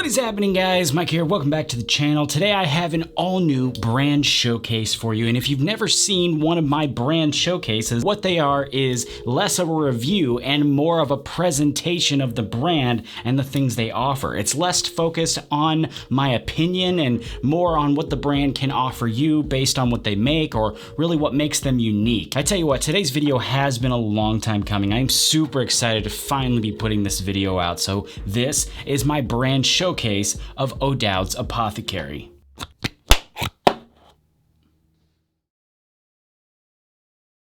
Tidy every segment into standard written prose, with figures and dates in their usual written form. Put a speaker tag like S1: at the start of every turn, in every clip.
S1: What is happening, guys? Mike here. Welcome back to the channel. Today I have an all-new brand showcase for you, and if you've never seen one of my brand showcases, what they are is less of a review and more of a presentation of the brand and the things they offer. It's less focused on my opinion and more on what the brand can offer you based on what they make or really what makes them unique. I tell you what, today's video has been a long time coming. I'm super excited to finally be putting this video out. So this is my brand showcase of Odouds Apothecary.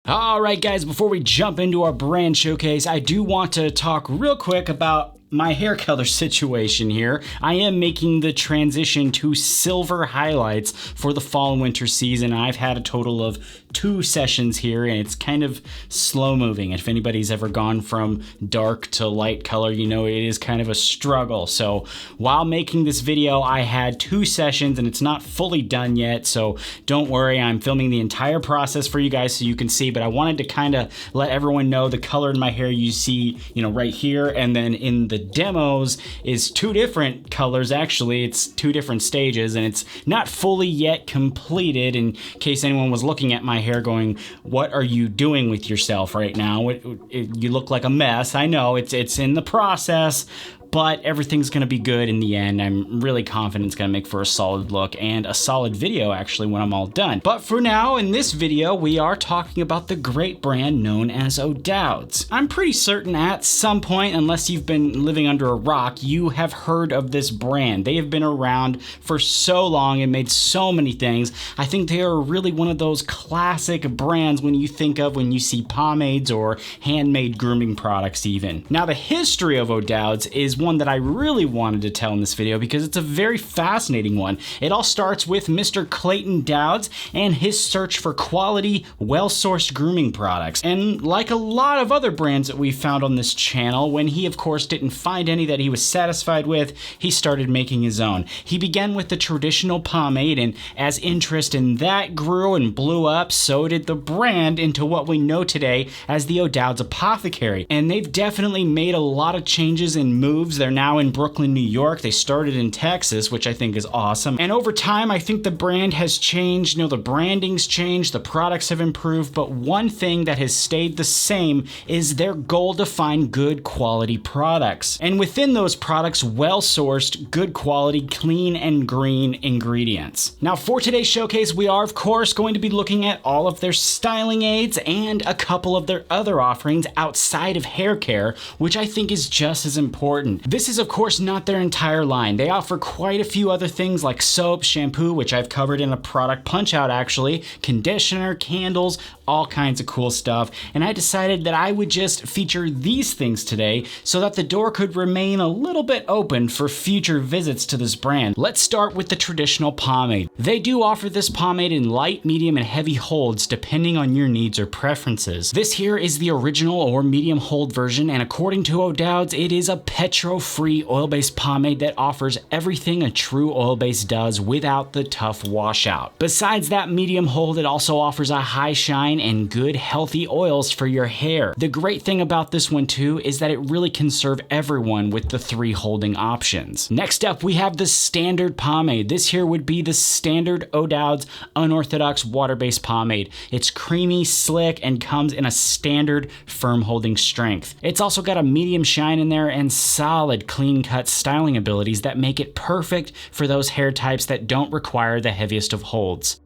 S1: Alright guys, before we jump into our brand showcase, I do want to talk real quick about my hair color situation here. I am making the transition to silver highlights for the fall and winter season. I've had a total of 2 sessions here and it's kind of slow moving. If anybody's ever gone from dark to light color, you know it is kind of a struggle. So while making this video, I had 2 sessions and it's not fully done yet. So don't worry, I'm filming the entire process for you guys so you can see, but I wanted to kind of let everyone know the color in my hair you see, right here, and then in the demos is 2 different colors. Actually, it's 2 different stages and it's not fully yet completed, in case anyone was looking at my hair going, what are you doing with yourself right now? You look like a mess. I know it's in the process, but everything's gonna be good in the end. I'm really confident it's gonna make for a solid look and a solid video actually when I'm all done. But for now, in this video, we are talking about the great brand known as Odouds. I'm pretty certain at some point, unless you've been living under a rock, you have heard of this brand. They have been around for so long and made so many things. I think they are really one of those classic brands when you think of when you see pomades or handmade grooming products even. Now the history of Odouds is one that I really wanted to tell in this video because it's a very fascinating one. It all starts with Mr. Clayton Dowds and his search for quality, well-sourced grooming products. And like a lot of other brands that we've found on this channel, when he of course didn't find any that he was satisfied with, he started making his own. He began with the traditional pomade, and as interest in that grew and blew up, so did the brand into what we know today as the Odouds Apothecary. And they've definitely made a lot of changes and moves. They're now in Brooklyn, New York. They started in Texas, which I think is awesome. And over time, I think the brand has changed. The branding's changed, the products have improved, but one thing that has stayed the same is their goal to find good quality products. And within those products, well-sourced, good quality, clean and green ingredients. Now for today's showcase, we are of course going to be looking at all of their styling aids and a couple of their other offerings outside of hair care, which I think is just as important. This is of course not their entire line. They offer quite a few other things like soap, shampoo, which I've covered in a product punch out actually, conditioner, candles, all kinds of cool stuff. And I decided that I would just feature these things today so that the door could remain a little bit open for future visits to this brand. Let's start with the traditional pomade. They do offer this pomade in light, medium, and heavy holds depending on your needs or preferences. This here is the original or medium hold version, and according to Odouds, it is a petro-free oil-based pomade that offers everything a true oil base does without the tough washout. Besides that medium hold, it also offers a high shine and good healthy oils for your hair. The great thing about this one too is that it really can serve everyone with the 3 holding options. Next up, we have the standard pomade. This here would be the standard Odouds unorthodox water-based pomade. It's creamy, slick, and comes in a standard firm holding strength. It's also got a medium shine in there and solid clean cut styling abilities that make it perfect for those hair types that don't require the heaviest of holds.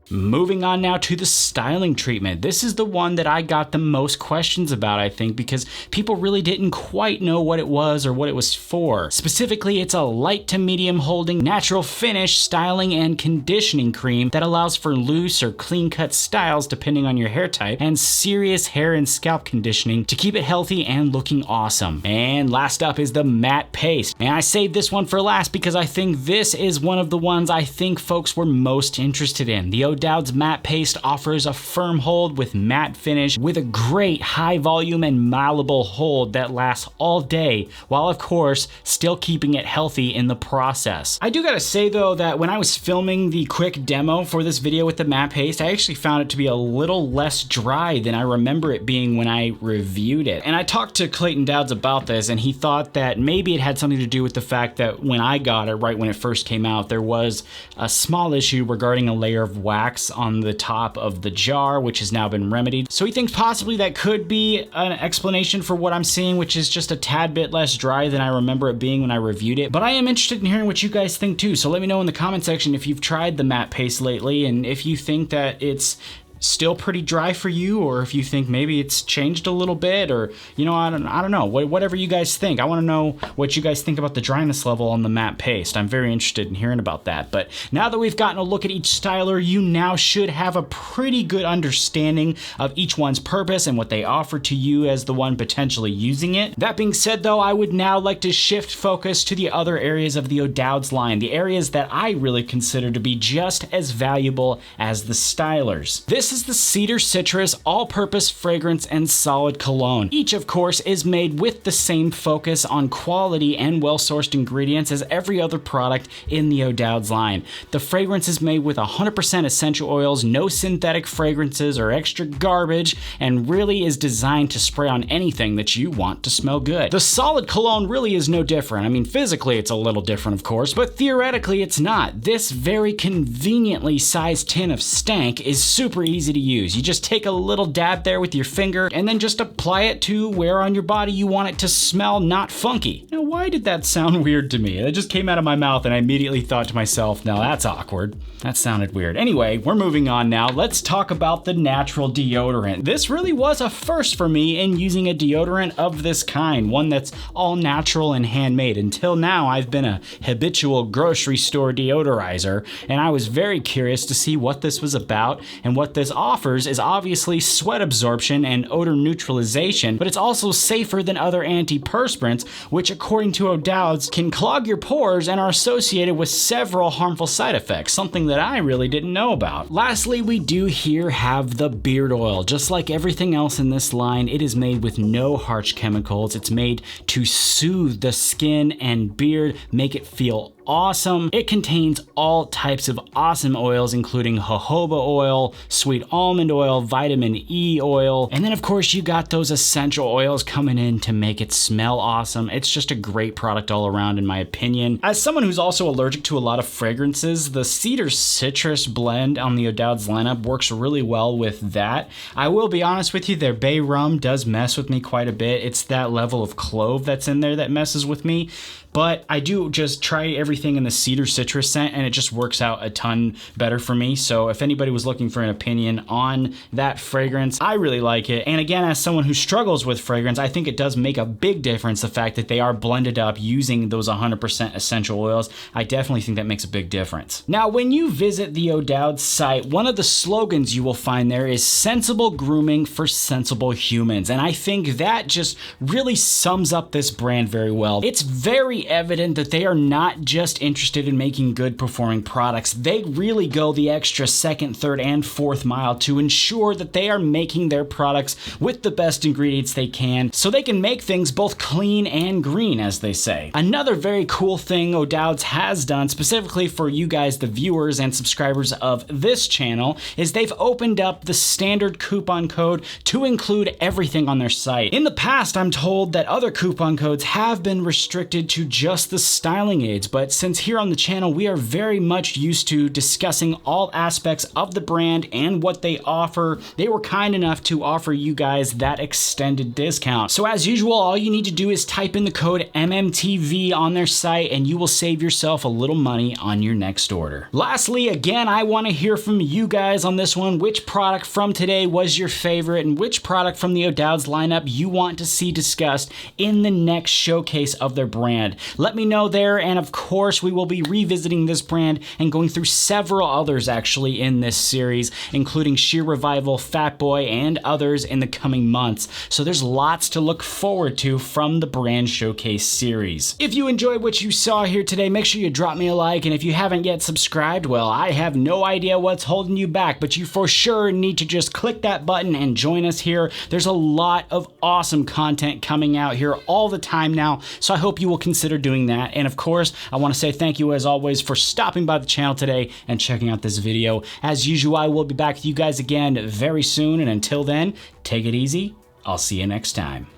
S1: Moving on now to the styling treatment. This is the one that I got the most questions about, I think, because people really didn't quite know what it was or what it was for. Specifically, it's a light to medium holding, natural finish styling and conditioning cream that allows for loose or clean cut styles depending on your hair type, and serious hair and scalp conditioning to keep it healthy and looking awesome. And last up is the matte paste. And I saved this one for last because I think this is one of the ones I think folks were most interested in. The O'Dowd's matte paste offers a firm hold with matte finish with a great high volume and malleable hold that lasts all day, while of course still keeping it healthy in the process. I do gotta say though that when I was filming the quick demo for this video with the matte paste, I actually found it to be a little less dry than I remember it being when I reviewed it. And I talked to Clayton Dowds about this, and he thought that maybe it had something to do with the fact that when I got it, right when it first came out, there was a small issue regarding a layer of wax on the top of the jar, which has now been remedied. So he thinks possibly that could be an explanation for what I'm seeing, which is just a tad bit less dry than I remember it being when I reviewed it. But I am interested in hearing what you guys think too, so let me know in the comment section if you've tried the matte paste lately and if you think that it's still pretty dry for you, or if you think maybe it's changed a little bit, or you know, I don't know, whatever you guys think. I want to know what you guys think about the dryness level on the matte paste. I'm very interested in hearing about that. But now that we've gotten a look at each styler, you now should have a pretty good understanding of each one's purpose and what they offer to you as the one potentially using it. That being said though, I would now like to shift focus to the other areas of the O'Dowd's line, the areas that I really consider to be just as valuable as the stylers. This is the Cedar Citrus All-Purpose Fragrance and Solid Cologne. Each, of course, is made with the same focus on quality and well-sourced ingredients as every other product in the O'Dowd's line. The fragrance is made with 100% essential oils, no synthetic fragrances or extra garbage, and really is designed to spray on anything that you want to smell good. The Solid Cologne really is no different. I mean, physically it's a little different, of course, but theoretically it's not. This very conveniently sized tin of stank is super easy to use. You just take a little dab there with your finger and then just apply it to where on your body you want it to smell not funky. Now, why did that sound weird to me? It just came out of my mouth and I immediately thought to myself, now that's awkward. That sounded weird. Anyway, we're moving on now. Let's talk about the natural deodorant. This really was a first for me in using a deodorant of this kind, one that's all natural and handmade. Until now, I've been a habitual grocery store deodorizer, and I was very curious to see what this was about, and what this offers is obviously sweat absorption and odor neutralization, but it's also safer than other antiperspirants, which according to O'Dowd's can clog your pores and are associated with several harmful side effects, something that I really didn't know about. Lastly, we do here have the beard oil. Just like everything else in this line, it is made with no harsh chemicals. It's made to soothe the skin and beard, make it feel awesome. It contains all types of awesome oils, including jojoba oil, sweet almond oil, vitamin E oil, and then of course you got those essential oils coming in to make it smell awesome. It's just a great product all around in my opinion. As someone who's also allergic to a lot of fragrances, the Cedar Citrus blend on the O'Dowd's lineup works really well with that. I will be honest with you, their bay rum does mess with me quite a bit. It's that level of clove that's in there that messes with me. But I do just try everything in the Cedar Citrus scent and it just works out a ton better for me. So if anybody was looking for an opinion on that fragrance, I really like it. And again, as someone who struggles with fragrance, I think it does make a big difference, the fact that they are blended up using those 100% essential oils. I definitely think that makes a big difference. Now, when you visit the O'Dowd's site, one of the slogans you will find there is sensible grooming for sensible humans. And I think that just really sums up this brand very well. It's very evident that they are not just interested in making good performing products. They really go the extra second, third, and fourth mile to ensure that they are making their products with the best ingredients they can, so they can make things both clean and green, as they say. Another very cool thing O'Dowd's has done, specifically for you guys, the viewers and subscribers of this channel, is they've opened up the standard coupon code to include everything on their site. In the past, I'm told that other coupon codes have been restricted to just the styling aids, but since here on the channel we are very much used to discussing all aspects of the brand and what they offer, they were kind enough to offer you guys that extended discount. So as usual, all you need to do is type in the code MMTV on their site and you will save yourself a little money on your next order. Lastly, again, I want to hear from you guys on this one. Which product from today was your favorite, and which product from the O'Dowd's lineup you want to see discussed in the next showcase of their brand? brand. Let me know there, and of course we will be revisiting this brand and going through several others actually in this series, including Sheer Revival, Fat Boy, and others in the coming months. So there's lots to look forward to from the Brand Showcase series. If you enjoyed what you saw here today, make sure you drop me a like, and if you haven't yet subscribed, well, I have no idea what's holding you back, but you for sure need to just click that button and join us here. There's a lot of awesome content coming out here all the time now, so I hope you will consider doing that. And of course, I want to say thank you as always for stopping by the channel today and checking out this video. As usual, I will be back with you guys again very soon, and until then, take it easy. I'll see you next time.